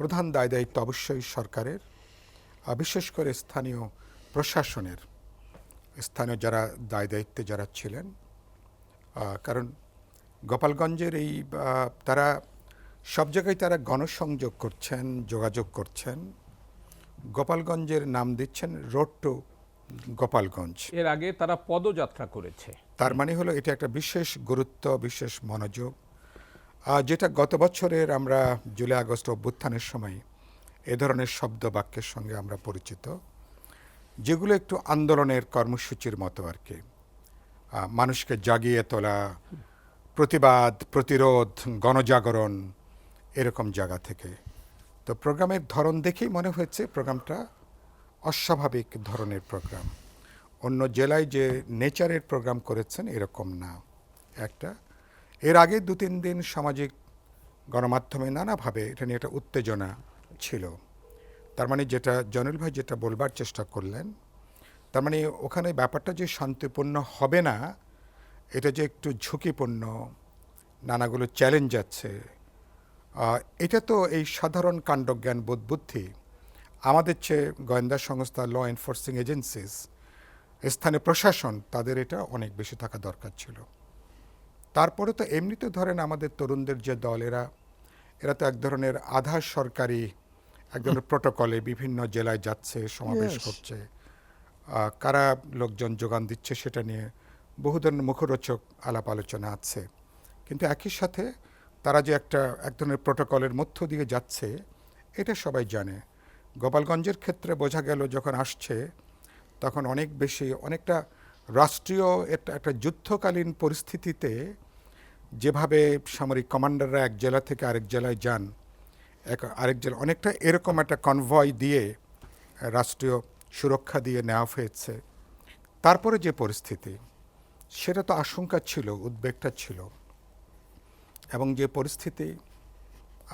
প্রধান দায়িত্ব অবশ্যই সরকারের, বিশেষ করে স্থানীয় প্রশাসনের, স্থানীয় যারা দায়িত্বে যারা ছিলেন। কারণ গোপালগঞ্জের এই তারা সব জায়গায় তারা গণসংযোগ করছেন, যোগাযোগ করছেন। গোপালগঞ্জের নাম দিচ্ছেন রোড টু গোপালগঞ্জ। এর আগে তারা পদযাত্রা করেছে। তার মানে হলো এটা একটা বিশেষ গুরুত্ব, বিশেষ মনোযোগ, যেটা গত বছরের আমরা জুলাই আগস্ট অভ্যুত্থানের সময় এ ধরনের শব্দ বাক্যের সঙ্গে আমরা পরিচিত, যেগুলো একটু আন্দোলনের কর্মসূচির মতো আর কি, মানুষকে জাগিয়ে তোলা, প্রতিবাদ, প্রতিরোধ, গণজাগরণ, এরকম জায়গা থেকে। তো প্রোগ্রামের ধরন দেখেই মনে হয়েছে প্রোগ্রামটা অস্বাভাবিক ধরনের প্রোগ্রাম। অন্য জেলায় যে নেচারের প্রোগ্রাম করেছেন এরকম না একটা। এর আগে 2-3 দিন সামাজিক গণমাধ্যমে নানাভাবে এটা নিয়ে একটা উত্তেজনা ছিল। তার মানে যেটা জয়নুল ভাই যেটা বলবার চেষ্টা করলেন, তার মানে ওখানে ব্যাপারটা যে শান্তিপূর্ণ হবে না, এটা যে একটু ঝুঁকিপূর্ণ, নানাগুলো চ্যালেঞ্জ আছে, এটা তো এই সাধারণ কাণ্ডজ্ঞান বোধ বুদ্ধি আমাদের চেয়ে গোয়েন্দা সংস্থা, ল এনফোর্সিং এজেন্সিস, স্থানীয় প্রশাসন, তাদের এটা অনেক বেশি থাকা দরকার ছিল। তারপরে তো এমনিতে ধরেন আমাদের তরুণদের যে দল, এরা তো এক ধরনের আধা সরকারি এক ধরনের প্রোটোকলে বিভিন্ন জেলায় যাচ্ছে, সমাবেশ করছে, কারা লোকজন যোগান দিচ্ছে সেটা নিয়ে বহু ধরনের মুখরোচক আলাপ আলোচনা আছে। কিন্তু একই সাথে তারা যে এক ধরনের প্রোটোকলের মধ্য দিয়ে যাচ্ছে এটা সবাই জানে। গোপালগঞ্জের ক্ষেত্রে বোঝা গেল যখন আসছে তখন অনেক বেশি, অনেকটা রাষ্ট্রীয় একটা যুদ্ধকালীন পরিস্থিতিতে যেভাবে সামরিক কমান্ডাররা এক জেলা থেকে আরেক জেলায় যান, আরেক জেলা অনেকটা এরকম একটা কনভয় দিয়ে, রাষ্ট্রীয় সুরক্ষা দিয়ে নেওয়া হয়েছে। তারপরে যে পরিস্থিতি, সেটা তো আশঙ্কা ছিল, উদ্বেগটা ছিল। এবং যে পরিস্থিতি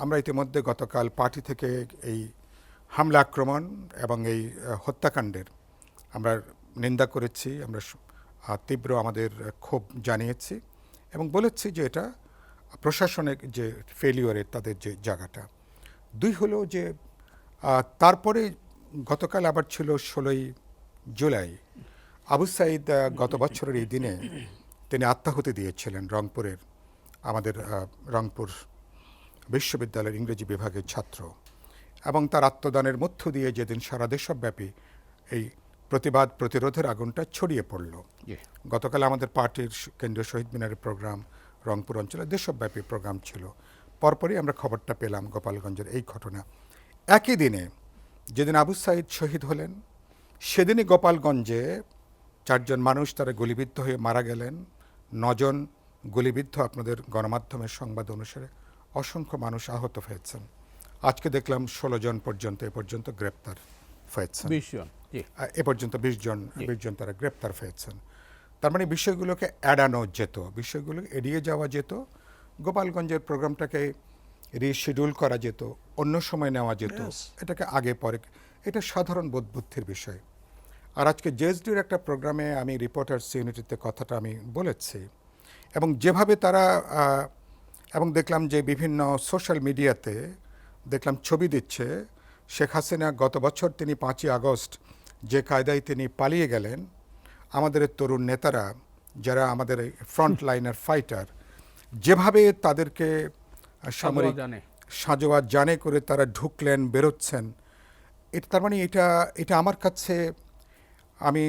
আমরা ইতিমধ্যে গতকাল পার্টি থেকে এই হামলা আক্রমণ এবং এই হত্যাকাণ্ডের আমরা নিন্দা করেছি, আমরা তীব্র আমাদের ক্ষোভ জানিয়েছি এবং বলেছি যে এটা প্রশাসনের যে ফেলিওরের তাদের যে জায়গাটা। 2 হলো যে তারপরে গতকাল আবার ছিল 16ই জুলাই, আবু সাঈদ গত বছরের এই দিনে তিনি আত্মাহুতি দিয়েছিলেন রংপুরের, আমাদের রংপুর বিশ্ববিদ্যালয়ের ইংরেজি বিভাগের ছাত্র, এবং তার আত্মদানের মধ্য দিয়ে যেদিন সারা দেশব্যাপী এই প্রতিবাদ প্রতিরোধের আগুনটা ছড়িয়ে পড়ল। গতকাল আমাদের পার্টির কেন্দ্রীয় শহীদ মিনারের প্রোগ্রাম রংপুর অঞ্চলে দেশব্যাপী প্রোগ্রাম ছিল। পরপরই আমরা খবরটা পেলাম গোপালগঞ্জের এই ঘটনা। একই দিনে যেদিন আবু সাঈদ শহীদ হলেন, সেদিনই গোপালগঞ্জে 4 জন মানুষ তারা গুলিবিদ্ধ হয়ে মারা গেলেন, 9 জন গুলিবিদ্ধ, আপনাদের গণমাধ্যমের সংবাদ অনুসারে অসংখ্য মানুষ আহত হয়েছেন। আজকে দেখলাম 16 জন পর্যন্ত এ পর্যন্ত গ্রেপ্তার হয়েছেন, 20 জন, এ পর্যন্ত 20 জন তারা গ্রেপ্তার হয়েছেন। তার মানে বিষয়গুলোকে এড়ানো যেত, বিষয়গুলো এড়িয়ে যাওয়া যেত, গোপালগঞ্জের প্রোগ্রামটাকে রিশিডিউল করা যেত, অন্য সময় নেওয়া যেত, এটাকে আগে পরে, এটা সাধারণ বোধবুদ্ধির বিষয়। আর আজকে জেএসডির একটা প্রোগ্রামে আমি রিপোর্টার্স ইউনিটিতে কথাটা আমি বলেছি, এবং যেভাবে তারা এবং দেখলাম যে বিভিন্ন সোশ্যাল মিডিয়াতে দেখলাম ছবি দিচ্ছে, শেখ হাসিনা গত বছর তিনি 5ই আগস্ট যে কায়দায় তিনি পালিয়ে গেলেন, আমাদের তরুণ নেতারা যারা আমাদের ফ্রন্ট লাইনার ফাইটার, যেভাবে তাদেরকে সামরিক সাজোয়া জানে করে তারা ঢুকলেন, বেরোচ্ছেন, তার মানে এটা আমার কাছে, আমি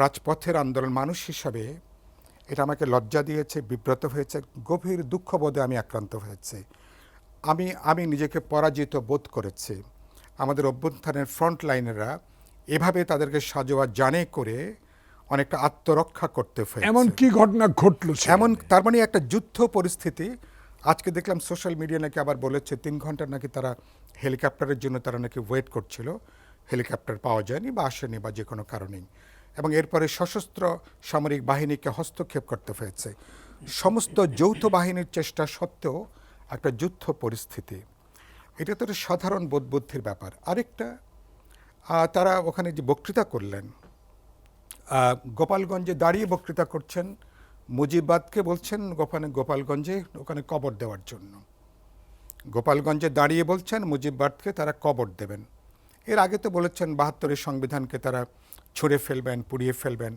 রাজপথের আন্দোলন মানুষ হিসাবে এটা আমাকে লজ্জা দিয়েছে, বিব্রত হয়েছে, গভীর দুঃখবোধে আমি আক্রান্ত হয়েছি। আমি নিজেকে পরাজিত বোধ করেছি। আমাদের অভ্যুত্থানের ফ্রন্ট লাইনেরা এভাবে তাদেরকে সাজোয়া জানে করে অনেকটা আত্মরক্ষা করতে হয়েছে। এমন কি ঘটনা ঘটল? এমন, তার মানে একটা যুদ্ধ পরিস্থিতি। আজকে দেখলাম সোশ্যাল মিডিয়া নাকি আবার বলেছে 3 ঘন্টা নাকি তারা হেলিকপ্টারের জন্য তারা নাকি ওয়েট করছিল, হেলিকপ্টার পাওয়া যায়নি বা আসেনি বা যে কোনো কারণেই, এবং এরপরে সশস্ত্র সামরিক বাহিনীকে হস্তক্ষেপ করতে হয়েছে। সমস্ত যৌথ বাহিনীর চেষ্টা সত্ত্বেও একটা যুদ্ধ পরিস্থিতি, এটা তো একটা সাধারণ বোধবুদ্ধির ব্যাপার। আরেকটা, তারা ওখানে যে বক্তৃতা করলেন, গোপালগঞ্জে দাঁড়িয়ে বক্তৃতা করছেন, মুজিববাদকে বলছেন গোপালগঞ্জে ওখানে কবর দেওয়ার জন্য। গোপালগঞ্জে দাঁড়িয়ে বলছেন মুজিববাদকে তারা কবর দেবেন। এর আগে তো বলেছেন ৭২-এর সংবিধানকে তারা ছুঁড়ে ফেলবেন, পুড়িয়ে ফেলবেন।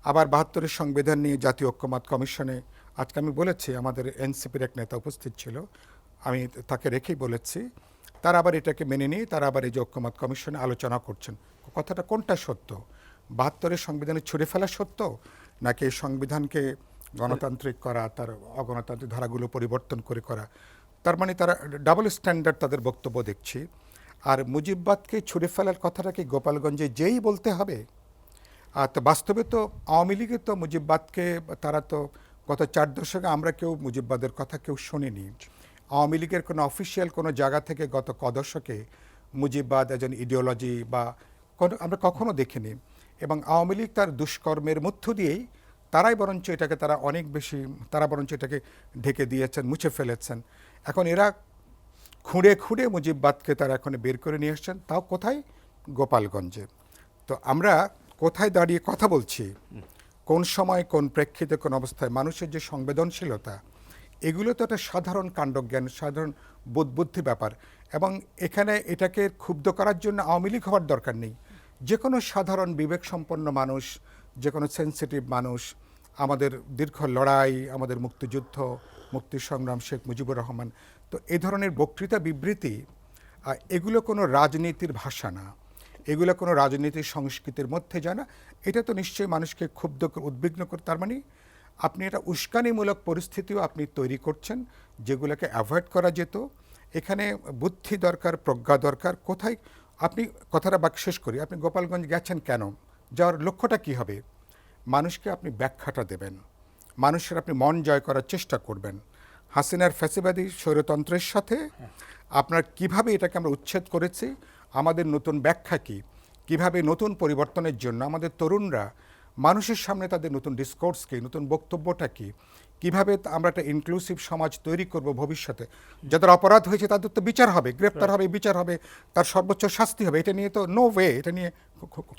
আবার ৭২-এর সংবিধান নিয়ে জাতীয় ঐক্যমত্য কমিশনে আজকে আমি বলেছি, আমাদের এনসিপির এক নেতা উপস্থিত ছিল, আমি তাকে রেখেই বলেছি, তারা আবার এটাকে মেনে নিয়ে তারা আবার এই যে ঐক্যমত্য কমিশনে আলোচনা করছেন। কথাটা কোনটা সত্য? ৭২-এর সংবিধানে ছুঁড়ে ফেলা সত্য, নাকি এই সংবিধানকে গণতান্ত্রিক করা, তার অগণতান্ত্রিক ধারাগুলো পরিবর্তন করে করা? তার মানে তারা ডাবল স্ট্যান্ডার্ড তাদের বক্তব্য দেখছি। আর মুজিববাদকে ছুঁড়ে ফেলার কথাটা কি গোপালগঞ্জে যেই বলতে হবে? আর তো বাস্তবে তো আওয়ামী লীগে তো মুজিববাদকে তারা তো গত 4 দশকে আমরা কেউ মুজিববাদের কথা কেউ শুনিনি। আওয়ামী লীগের কোনো অফিসিয়াল কোনো জায়গা থেকে গত দশকে মুজিববাদ একজন ইডিওলজি বা আমরা কখনো দেখিনি। এবং আওয়ামী লীগ তার দুষ্কর্মের মধ্য দিয়েই তারাই বরঞ্চ এটাকে তারা অনেক বেশি, তারা বরঞ্চ এটাকে ঢেকে দিয়েছেন, মুছে ফেলেছেন। এখন এরা খুঁড়ে খুঁড়ে মুজিববাদকে তারা এখন বের করে নিয়ে এসছেন, তাও কোথায়? গোপালগঞ্জে। তো আমরা কোথায় দাঁড়িয়ে কথা বলছি, কোন সময়, কোন প্রেক্ষিতে, কোন অবস্থায়, মানুষের যে সংবেদনশীলতা, এগুলো তো একটা সাধারণ কাণ্ডজ্ঞান, সাধারণ বোধবুদ্ধি ব্যাপার। এবং এখানে এটাকে ক্ষুব্ধ করার জন্য আওয়ামী লীগ হওয়ার দরকার নেই। যে কোনো সাধারণ বিবেকসম্পন্ন মানুষ, যে কোনো সেন্সিটিভ মানুষ, আমাদের দীর্ঘ লড়াই, আমাদের মুক্তিযুদ্ধ, মুক্তি সংগ্রাম, শেখ মুজিবুর রহমান, তো এই ধরনের বক্তৃতা বিবৃতি, এগুলো কোনো রাজনীতির ভাষা না, এগুলো কোনো রাজনীতির সংস্কৃতির মধ্যে যায় না। এটা তো নিশ্চয়ই মানুষকে ক্ষুব্ধ, উদ্বিগ্ন করে। তার মানে আপনি এটা উস্কানিমূলক পরিস্থিতিও আপনি তৈরি করছেন, যেগুলোকে অ্যাভয়েড করা যেত। এখানে বুদ্ধি দরকার, প্রজ্ঞা দরকার। কোথায় আপনি কথাটা শেষ করি, আপনি গোপালগঞ্জ গেছেন কেন? যাওয়ার লক্ষ্যটা কি হবে? মানুষকে আপনি ব্যাখ্যাটা দেবেন, মানুষের আপনি মন জয় করার চেষ্টা করবেন। হাসিনার ফ্যাসিবাদী স্বৈরতন্ত্রের সাথে আপনার কিভাবে এটাকে আমরা উচ্ছেদ করেছি, আমাদের নতুন ব্যাখ্যা কী, কীভাবে নতুন পরিবর্তনের জন্য আমাদের তরুণরা মানুষের সামনে তাদের নতুন ডিসকোর্স কী, নতুন বক্তব্যটা কী, কীভাবে আমরা একটা ইনক্লুসিভ সমাজ তৈরি করব ভবিষ্যতে। যাদের অপরাধ হয়েছে তাদের তো বিচার হবে, গ্রেপ্তার হবে, বিচার হবে, তার সর্বোচ্চ শাস্তি হবে। এটা নিয়ে তো নো ওয়ে, এটা নিয়ে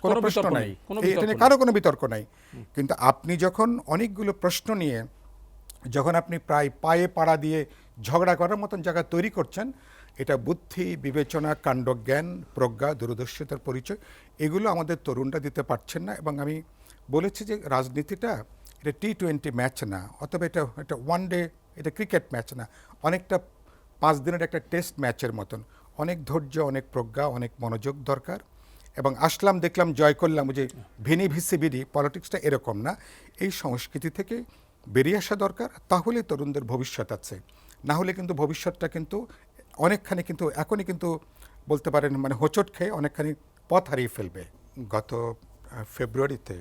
কোনো প্রশ্ন নাই, এটা নিয়ে কারো কোনো বিতর্ক নাই। কিন্তু আপনি যখন অনেকগুলো প্রশ্ন নিয়ে যখন আপনি প্রায় পায়ে পাড়া দিয়ে ঝগড়া করার মতন জায়গা তৈরি করছেন, এটা বুদ্ধি, বিবেচনা, কাণ্ডজ্ঞান, প্রজ্ঞা, দূরদর্শিতার পরিচয়, এগুলো আমাদের তরুণরা দিতে পারছেন না। এবং আমি বলেছি যে রাজনীতিটা এটা T20 ম্যাচ না, অথবা এটা ওয়ান ডে, এটা ক্রিকেট ম্যাচ না, অনেকটা 5 দিনের একটা টেস্ট ম্যাচের মতন। অনেক ধৈর্য, অনেক প্রজ্ঞা, অনেক মনোযোগ দরকার। এবং আসলাম, দেখলাম, জয় করলাম, যে ভিনি ভিসি বিডি পলিটিক্সটা এরকম না। এই সংস্কৃতি থেকে বেরিয়ে আসা দরকার, তাহলে তরুণদের ভবিষ্যৎ আছে। না হলে কিন্তু ভবিষ্যৎটা কিন্তু অনেকখানি, কিন্তু এখনই কিন্তু বলতে পারেন মানে হোঁচট খেয়ে অনেকখানি পথ হারিয়ে ফেলবে। গত ফেব্রুয়ারিতে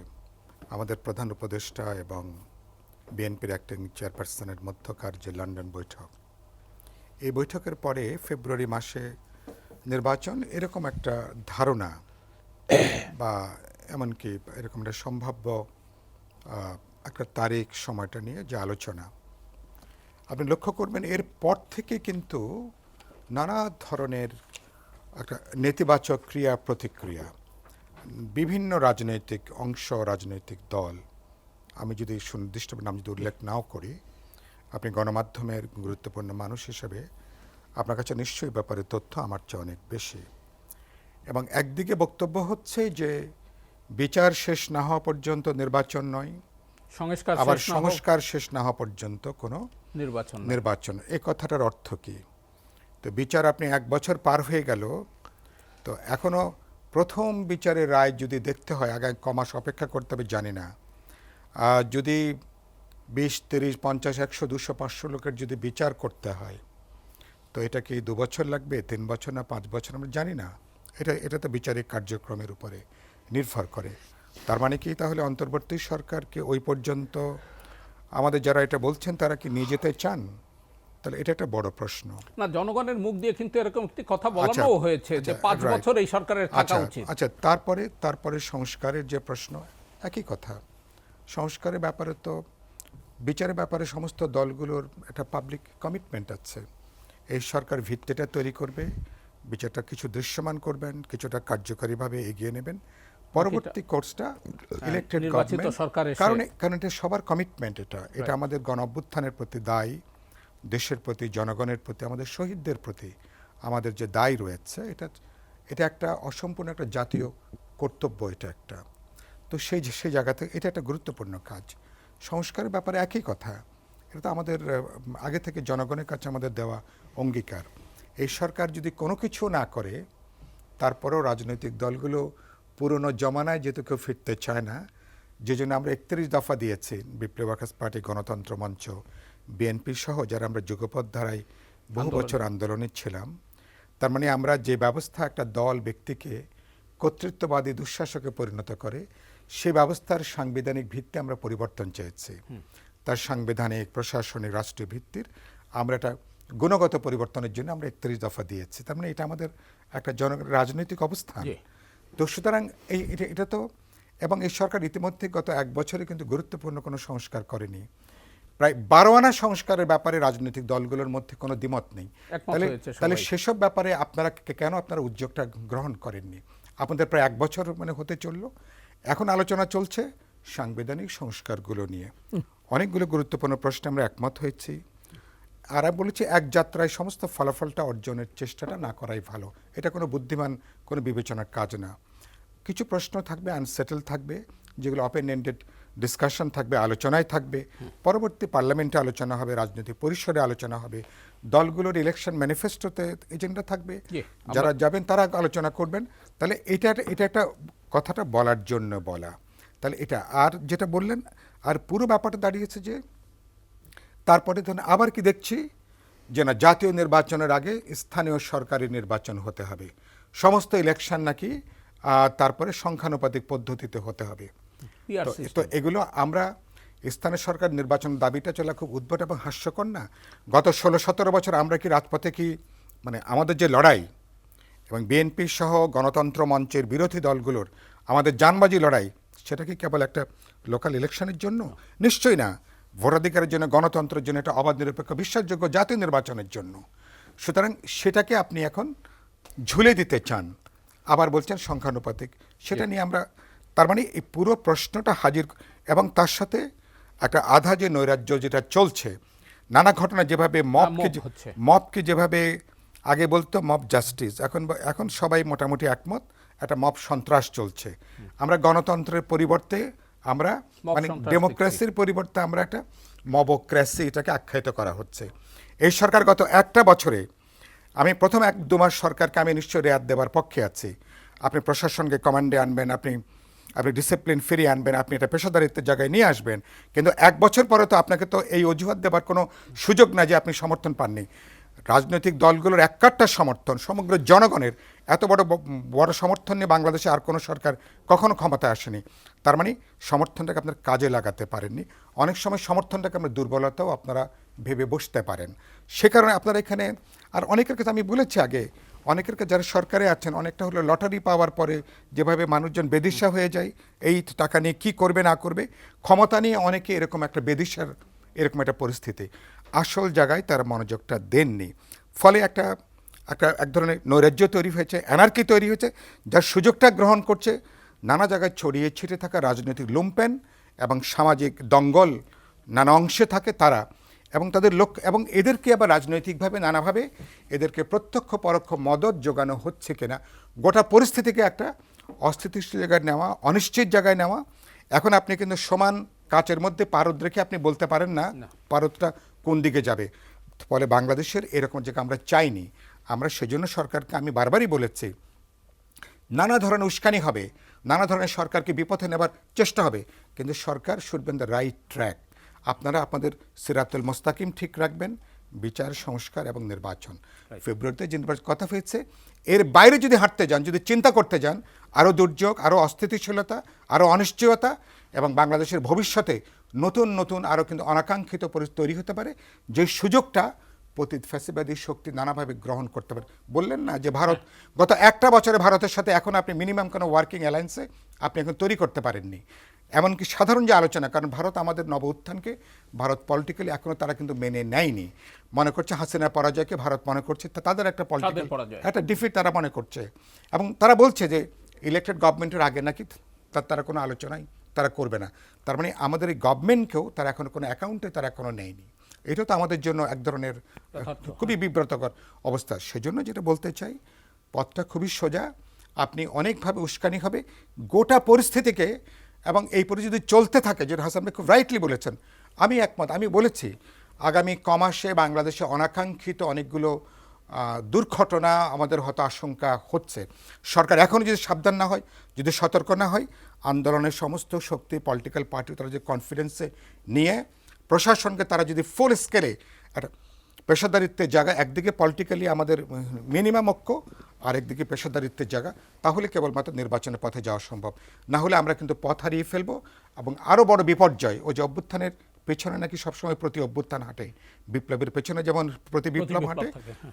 আমাদের প্রধান উপদেষ্টা এবং বিএনপির অ্যাক্টিং চেয়ারপারসনের মধ্যকার যে লন্ডন বৈঠক, এই বৈঠকের পরে ফেব্রুয়ারি মাসে নির্বাচন, এরকম একটা ধারণা বা এমনকি এরকম একটা সম্ভাব্য একটা তারিখ, সময়টা নিয়ে যে আলোচনা, আপনি লক্ষ্য করবেন এর পর থেকে কিন্তু নানা ধরনের একটা নেতিবাচক ক্রিয়া প্রতিক্রিয়া, বিভিন্ন রাজনৈতিক অংশ, রাজনৈতিক দল, আমি যদি সুনির্দিষ্ট নাম যদি উল্লেখ নাও করি, আপনি গণমাধ্যমের গুরুত্বপূর্ণ মানুষ হিসেবে আপনার কাছে নিশ্চয়ই ব্যাপারে তথ্য আমার চেয়ে অনেক বেশি। এবং একদিকে বক্তব্য হচ্ছে যে বিচার শেষ না হওয়া পর্যন্ত নির্বাচন নয়, আবার সংস্কার শেষ না হওয়া পর্যন্ত কোনো নির্বাচন। এই কথাটার অর্থ কি? তো বিচার আপনি 1 বছর পার হয়ে গেল, তো এখনও প্রথম বিচারের রায় যদি দেখতে হয়, আগামী কমাস অপেক্ষা করতে হবে জানি না। যদি 20, 30, 50, 100, 200, 500 লোকের যদি বিচার করতে হয়, তো এটা কি 2 বছর লাগবে, 3 বছর, না 5 বছর, আমরা জানি না। এটা তো বিচারিক কার্যক্রমের উপরে নির্ভর করে। তার মানে কি তাহলে অন্তর্বর্তী সরকারকে ওই পর্যন্ত আমাদের যারা এটা বলছেন তারা কি নিয়ে যেতে চান? তাহলে এটা একটা বড় প্রশ্ন। না, জনগণের মুখ দিয়ে কিন্তু এরকম একটি কথা বলানো হয়েছে যে 5 বছর এই সরকারের থাকা উচিত। আচ্ছা, তারপরে সংস্কারের যে প্রশ্ন, একই কথা। সংস্কারের ব্যাপারে তো, বিচারের ব্যাপারে সমস্ত দলগুলোর একটা পাবলিক কমিটমেন্ট আছে। এই সরকার ভিত্তিটা তৈরি করবে, বিচারটা কিছু দৃশ্যমান করবেন, কিছুটা কার্যকরীভাবে এগিয়ে নেবেন, পরবর্তী কোর্সটা ইলেক্টেড গভর্নমেন্ট, কারণ এটা সবার কমিটমেন্ট। এটা আমাদের গণ অভ্যুত্থানের প্রতি দায়ী, দেশের প্রতি, জনগণের প্রতি, আমাদের শহীদদের প্রতি আমাদের যে দায় রয়েছে, এটা একটা অসম্পূর্ণ একটা জাতীয় কর্তব্য। এটা একটা, তো সেই জায়গা থেকে এটা একটা গুরুত্বপূর্ণ কাজ। সংস্কারের ব্যাপারে একই কথা, এটা তো আমাদের আগে থেকে জনগণের কাছে আমাদের দেওয়া অঙ্গীকার। এই সরকার যদি কোনো কিছু না করে, তারপরেও রাজনৈতিক দলগুলো পুরনো জমানায় যেহেতু কেউ ফিরতে চায় না, যে জন্য আমরা 31 দফা দিয়েছি, বিপ্লবী ওয়ার্কার্স পার্টি, গণতন্ত্র মঞ্চ, বিএনপি সহ যারা আমরা যুগপৎ ধারায় বহু বছর আন্দোলনে ছিলাম। তার মানে আমরা যে ব্যবস্থা একটা দল ব্যক্তিকে কর্তৃত্ববাদী দুঃশাসকে পরিণত করে, সেই ব্যবস্থার সাংবিধানিক ভিত্তি আমরা পরিবর্তন চেয়েছি। তার সাংবিধানিক, প্রশাসনিক, রাষ্ট্রীয় ভিত্তির আমরা একটা গুণগত পরিবর্তনের জন্য আমরা 31 দফা দিয়েছি। তার মানে এটা আমাদের একটা রাজনৈতিক অবস্থান। তো সুতরাং এটা তো, এবং এই সরকার ইতিমধ্যে গত 1 বছরে কিন্তু গুরুত্বপূর্ণ কোনো সংস্কার করেনি। প্রায় 12 আনা সংস্কারের ব্যাপারে রাজনৈতিক দলগুলোর মধ্যে কোনো দ্বিমত নেই। তাহলে সেসব ব্যাপারে আপনারা কেন আপনারা উদ্যোগটা গ্রহণ করেননি? আপনাদের প্রায় 1 বছর মানে হতে চললো, এখন আলোচনা চলছে সাংবিধানিক সংস্কারগুলো নিয়ে। অনেকগুলো গুরুত্বপূর্ণ প্রশ্নে আমরা একমত হয়েছি। আর আমি বলেছি, এক যাত্রায় সমস্ত ফলাফলটা অর্জনের চেষ্টাটা না করাই ভালো। এটা কোনো বুদ্ধিমান কোনো বিবেচনার কাজ না। কিছু প্রশ্ন থাকবে, আনসেটেল থাকবে, যেগুলো ওপেন এন্ডেড ডিসকাশন থাকবে, আলোচনায় থাকবে, পরবর্তী পার্লামেন্টে আলোচনা হবে, রাজনৈতিক পরিসরে আলোচনা হবে, দলগুলোর ইলেকশন ম্যানিফেস্টোতে এজেন্ডা থাকবে, যারা যাবেন তারা আলোচনা করবেন। তাহলে এটা একটা কথাটা বলার জন্য বলা। তাহলে এটা, আর যেটা বললেন, আর পুরো ব্যাপারটা দাঁড়িয়েছে যে তারপরে ধরুন আবার কি দেখছি যে না, জাতীয় নির্বাচনের আগে স্থানীয় সরকারি নির্বাচন হতে হবে, সমস্ত ইলেকশন নাকি তারপরে সংখ্যানুপাতিক পদ্ধতিতে হতে হবে। তো এগুলো আমরা, স্থানীয় সরকার নির্বাচন দাবিটা চলা খুব উদ্ভট এবং হাস্যকর না? গত 16-17 বছর আমরা কি রাজপথে কি, মানে আমাদের যে লড়াই, এবং বিএনপি সহ গণতন্ত্র মঞ্চের বিরোধী দলগুলোর আমাদের জানবাজি লড়াই, সেটা কি কেবল একটা লোকাল ইলেকশনের জন্য? নিশ্চয়ই না। ভোটাধিকারের জন্য, গণতন্ত্রের জন্য, একটা অবাধ, নিরপেক্ষ, বিশ্বাসযোগ্য জাতীয় নির্বাচনের জন্য। সুতরাং সেটাকে আপনি এখন ঝুলে দিতে চান, আবার বলছেন সংখ্যানুপাতিক। সেটা নিয়ে আমরা, তার মানে এই পুরো প্রশ্নটা হাজির, এবং তার সাথে একটা আধা যে নৈরাজ্য যেটা চলছে, নানা ঘটনা, যেভাবে মবকে যেভাবে আগে বলতো মব জাস্টিস, এখন সবাই মোটামুটি একমত, একটা মব সন্ত্রাস চলছে। আমরা গণতন্ত্রের পরিবর্তে আমরা, মানে ডেমোক্রেসির পরিবর্তে আমরা একটা মবক্রেসি, এটাকে আখ্যায়িত করা হচ্ছে। এই সরকার গত 1টা বছরে, আমি প্রথম 1-2 মাস সরকারকে আমি নিশ্চয়ই রেয়াত দেওয়ার পক্ষে আছি। আপনি প্রশাসনকে কমান্ডে আনবেন, আপনি ডিসিপ্লিন ফিরিয়ে আনবেন, আপনি এটা পেশাদারিত্বের জায়গায় নিয়ে আসবেন, কিন্তু 1 বছর পরে তো আপনাকে তো এই অজুহাত দেবার কোনো সুযোগ না যে আপনি সমর্থন পাননি। রাজনৈতিক দলগুলোর একটা সমর্থন, সমগ্র জনগণের এত বড় সমর্থন নিয়ে বাংলাদেশে আর কোনো সরকার কখনো ক্ষমতায় আসেনি। তার মানে সমর্থনটাকে আপনার কাজে লাগাতে পারেননি। অনেক সময় সমর্থনটাকে আপনার দুর্বলতাও আপনারা ভেবে বসতে পারেন। সে কারণে আপনারা এখানে, আর অনেকের কাছে আমি বলেছি আগে, অনেকের কাছে যারা সরকারে আছেন, অনেকটা হলো লটারি পাওয়ার পরে যেভাবে মানুষজন বেদিশা হয়ে যায়, এই টাকা নিয়ে কী করবে না করবে, ক্ষমতা নিয়ে অনেকে এরকম একটা বেদিশার এরকম একটা পরিস্থিতি। আসল জায়গায় তারা মনোযোগটা দেননি, ফলে এক ধরনের নৈরাজ্য তৈরি হয়েছে, অ্যানার্কি তৈরি হয়েছে, যার সুযোগটা গ্রহণ করছে নানা জায়গায় ছড়িয়ে ছিটে থাকা রাজনৈতিক লুম্পেন এবং সামাজিক দঙ্গল নানা অংশে থাকে তারা, এবং তাদের লোক, এবং এদেরকে আবার রাজনৈতিকভাবে নানাভাবে এদেরকে প্রত্যক্ষ পরোক্ষ মদত যোগানো হচ্ছে কিনা, গোটা পরিস্থিতিকে একটা অস্থিতিশীল জায়গায় নেওয়া, অনিশ্চিত জায়গায় নেওয়া। এখন আপনি কিন্তু সমান কাচের মধ্যে পারদ রেখে আপনি বলতে পারেন না পারদটা কোন দিকে যাবে। ফলে বাংলাদেশের এরকম জায়গা আমরা চাইনি। আমরা সেজন্য সরকারকে আমি বারবারই বলেছি, নানা ধরনের উস্কানি হবে, নানা ধরনের সরকারকে বিপথে নেবার চেষ্টা হবে, কিন্তু সরকার should be on the right track. আপনারা আপনাদের সিরাতুল মুস্তাকিম ঠিক রাখবেন, বিচার, সংস্কার এবং নির্বাচন। ফেব্রুয়ারিতে যে নির্বাচন কথা হয়েছে, এর বাইরে যদি হাঁটতে যান, যদি চিন্তা করতে যান, আরও দুর্যোগ, আরও অস্থিতিশীলতা, আরও অনিশ্চয়তা, এবং বাংলাদেশের ভবিষ্যতে নতুন আরও কিন্তু অনাকাঙ্ক্ষিত পরিস্থিতি তৈরি হতে পারে, যে সুযোগটা ফ্যাসিবাদী শক্তি নানাভাবে গ্রহণ করতে পারে। বললেন না যে ভারত গত 1টা বছরে ভারতের সাথে এখন আপনি মিনিমাম কোনো ওয়ার্কিং অ্যালায়েন্সে আপনি এখন তৈরি করতে পারেননি। এমনকি সাধারণ যে আলোচনা, কারণ ভারত আমাদের নব উত্থানকে, ভারত পলিটিক্যালি এখনও তারা কিন্তু মেনে নেয়নি, মনে করছে হাসিনার পরাজয়কে ভারত মনে করছে তাদের একটা পলিটিক্যাল একটা ডিফিট তারা মনে করছে, এবং তারা বলছে যে ইলেক্টেড গভর্নমেন্টের আগে নাকি তারা কোনো আলোচনাই তারা করবে না। তার মানে আমাদের এই গভর্নমেন্টকেও তারা এখনো কোনো অ্যাকাউন্টে তারা এখনো নেয়নি। এটা তো আমাদের জন্য এক ধরনের খুবই বিব্রতকর অবস্থা। সেজন্য যেটা বলতে চাই, পথটা খুবই সোজা, আপনি অনেকভাবে উস্কানি হবে গোটা পরিস্থিতিকে, এবং এই পরিস্থিতি যদি চলতে থাকে, যেটা হাসান ভাই খুব রাইটলি বলেছেন, আমি একমত। আমি বলেছি আগামী কমাসে বাংলাদেশে অনাকাঙ্ক্ষিত অনেকগুলো দুর্ঘটনা আমাদের হয়তো আশঙ্কা হচ্ছে। সরকার এখনও যদি সাবধান না হয়, যদি সতর্ক না হয়, আন্দোলনের সমস্ত শক্তি, পলিটিক্যাল পার্টি তারা যে কনফিডেন্সে নিয়ে প্রশাসনকে তারা যদি ফুল স্কেলে একটা পেশাদারিত্বের জায়গা, একদিকে পলিটিক্যালি আমাদের মিনিমাম ঐক্য, আর একদিকে পেশাদারিত্বের জায়গা, তাহলে কেবলমাত্র নির্বাচনের পথে যাওয়া সম্ভব। না হলে আমরা কিন্তু পথ হারিয়ে ফেলবো, এবং আরও বড় বিপর্যয়। ওই যে অভ্যুত্থানের পেছনে নাকি সবসময় প্রতি অভ্যুত্থান হাঁটে, বিপ্লবের পেছনে যেমন প্রতি বিপ্লব হাঁটে,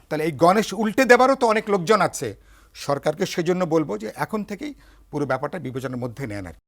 তাহলে এই গণেশ উল্টে দেবারও তো অনেক লোকজন আছে। সরকারকে সেজন্য বলবো যে এখন থেকেই পুরো ব্যাপারটা বিবেচনার মধ্যে নেন আর কি।